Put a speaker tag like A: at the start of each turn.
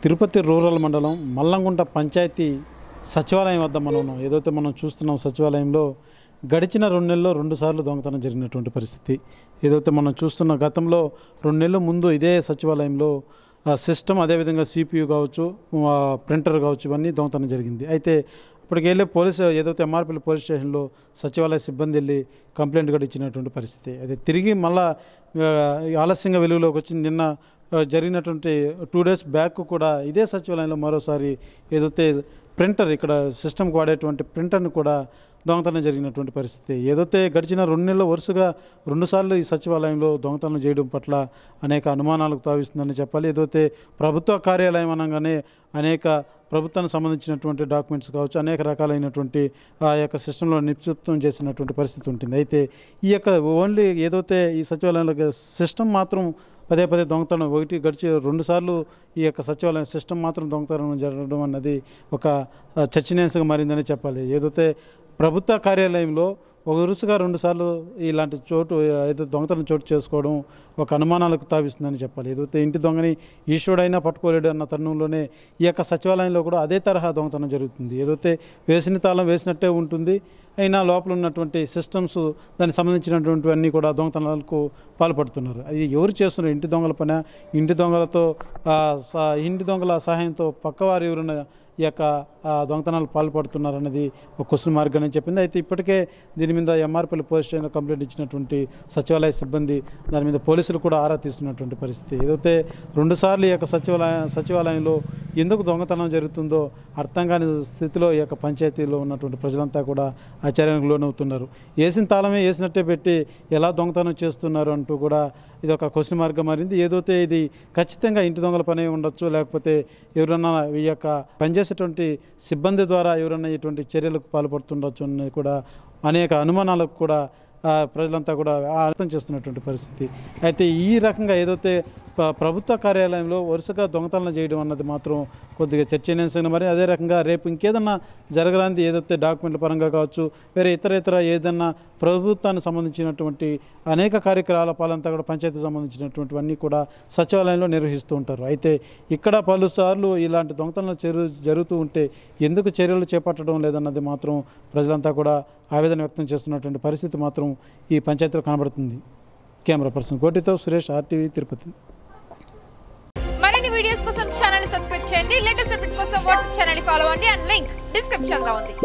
A: Tirupati rural మండలం మల్లంగుంట పంచాయతీ సచివాలయం వద్ద ఏదైతే మనం చూస్తున్నాం సచివాలయంలో గడిచిన 2 నెలల్లో 2 సార్లు దొంగతనం జరిగినటువంటి పరిస్థితి. ఏదైతే మనం చూస్తున్న గతంలో 2 నెలల ముందు ఇదే సచివాలయంలో సిస్టమ్ అదేవిధంగా CPU కావచ్చు, ప్రింటర్ కావచ్చు, ఇవన్నీ దొంగతనం జరిగింది. అయితే ఇప్పటికి వెళ్ళే పోలీసు ఏదైతే ఎంఆర్పల్లి పోలీస్ స్టేషన్లో సచివాలయ సిబ్బంది వెళ్ళి కంప్లైంట్ కూడా ఇచ్చినటువంటి పరిస్థితి. అదే తిరిగి మళ్ళా ఆలస్యంగా వెలుగులోకి వచ్చి నిన్న జరిగినటువంటి 2 డేస్ బ్యాక్ కూడా ఇదే సచివాలయంలో మరోసారి ఏదైతే ప్రింటర్ ఇక్కడ సిస్టమ్కి వాడేటువంటి ప్రింటర్ని కూడా దొంగతనం జరిగినటువంటి పరిస్థితి. ఏదైతే గడిచిన 2 నెలలు వరుసగా 2 సార్లు ఈ సచివాలయంలో దొంగతనం చేయడం పట్ల అనేక అనుమానాలకు తావిస్తుందని చెప్పాలి. ఏదైతే ప్రభుత్వ కార్యాలయం అనగానే అనేక ప్రభుత్వానికి సంబంధించినటువంటి డాక్యుమెంట్స్ కావచ్చు, అనేక రకాలైనటువంటి ఆ యొక్క సిస్టంలో నిక్షిప్తం చేసినటువంటి పరిస్థితి ఉంటుంది. అయితే ఈ యొక్క ఓన్లీ ఏదైతే ఈ సచివాలయంలో సిస్టమ్ మాత్రం పదే దొంగతనం గడిచి 2 సార్లు ఈ యొక్క సచివాలయం సిస్టమ్ మాత్రం దొంగతనం జరగడం అన్నది ఒక చర్చనీయాంశంగా మారిందని చెప్పాలి. ఏదైతే ప్రభుత్వ కార్యాలయంలో వరుసగా 2 సార్లు ఇలాంటి ఏదైతే దొంగతనం చోటు చేసుకోవడం ఒక అనుమానాలకు తావిస్తుందని చెప్పాలి. ఏదైతే ఇంటి దొంగని ఈశ్వరుడైనా పట్టుకోలేడు అన్న తరుణంలోనే ఈ యొక్క సచివాలయంలో కూడా అదే తరహా దొంగతనం జరుగుతుంది. ఏదైతే వేసిన తాళం వేసినట్టే ఉంటుంది, అయినా లోపల ఉన్నటువంటి సిస్టమ్స్ దానికి సంబంధించినటువంటివన్నీ కూడా దొంగతనాలకు పాల్పడుతున్నారు. అది ఎవరు చేస్తున్నారు? ఇంటి దొంగల పని. ఇంటి దొంగల సహాయంతో పక్కవారు ఎవరైనా ఈ యొక్క దొంగతనాలు పాల్పడుతున్నారన్నది ఒక క్వశ్చన్ మార్గానే చెప్పింది. అయితే ఇప్పటికే దీని మీద ఎంఆర్పల్లి పోలీస్ స్టేషన్లో కంప్లైంట్ ఇచ్చినటువంటి సచివాలయ సిబ్బంది దాని మీద పోలీసులు కూడా ఆరా తీస్తున్నటువంటి పరిస్థితి. ఏదైతే 2 సార్లు ఈ యొక్క సచివాలయంలో ఎందుకు దొంగతనం జరుగుతుందో అర్థం కాని స్థితిలో ఈ యొక్క పంచాయతీలో ఉన్నటువంటి ప్రజలంతా కూడా ఆశ్చర్యానికి లోనవుతున్నారు. వేసిన తాళమే వేసినట్టే పెట్టి ఎలా దొంగతనం చేస్తున్నారు అంటూ కూడా ఇది ఒక క్వశ్చన్ మార్గం మారింది. ఏదైతే ఇది ఖచ్చితంగా ఇంటి దొంగల పని ఉండొచ్చు, లేకపోతే ఎవరన్నా ఈ యొక్క పనిచేసేటువంటి సిబ్బంది ద్వారా ఎవరన్నా ఇటువంటి చర్యలకు పాల్పడుతుండొచ్చు అనేది కూడా అనేక అనుమానాలకు కూడా ప్రజలంతా కూడా అర్థం చేస్తున్నటువంటి పరిస్థితి. అయితే ఈ రకంగా ఏదైతే ప్రభుత్వ కార్యాలయంలో వరుసగా దొంగతనాలు చేయడం అన్నది మాత్రం కొద్దిగా చర్చనీయాంశంగా మరి అదే రకంగా రేపు ఇంకేదన్నా జరగరాంది ఏదైతే డాక్యుమెంట్ల పరంగా కావచ్చు, వేరే ఇతర ఏదన్నా ప్రభుత్వానికి సంబంధించినటువంటి అనేక కార్యకలాపాలంతా కూడా పంచాయతీకి సంబంధించినటువంటివన్నీ కూడా సచివాలయంలో నిర్వహిస్తూ ఉంటారు. అయితే ఇక్కడ పలుసార్లు ఇలాంటి దొంగతనాలు జరుగుతూ ఉంటే ఎందుకు చర్యలు చేపట్టడం లేదన్నది మాత్రం ప్రజలంతా కూడా ఆవేదన వ్యక్తం చేస్తున్నటువంటి పరిస్థితి మాత్రం ఈ పంచాయతీలో కనబడుతుంది. కెమెరా పర్సన్ కోటితో సురేష్, RTV తిరుపతి.
B: మరిన్ని వీడియోస్ కోసం ఛానల్ ని సబ్స్క్రైబ్ చేయండి. లేటెస్ట్ అప్డేట్స్ కోసం వాట్సాప్ ఛానల్ ని ఫాలో అవ్వండి. అండ్ లింక్ డిస్క్రిప్షన్ లో ఉంది.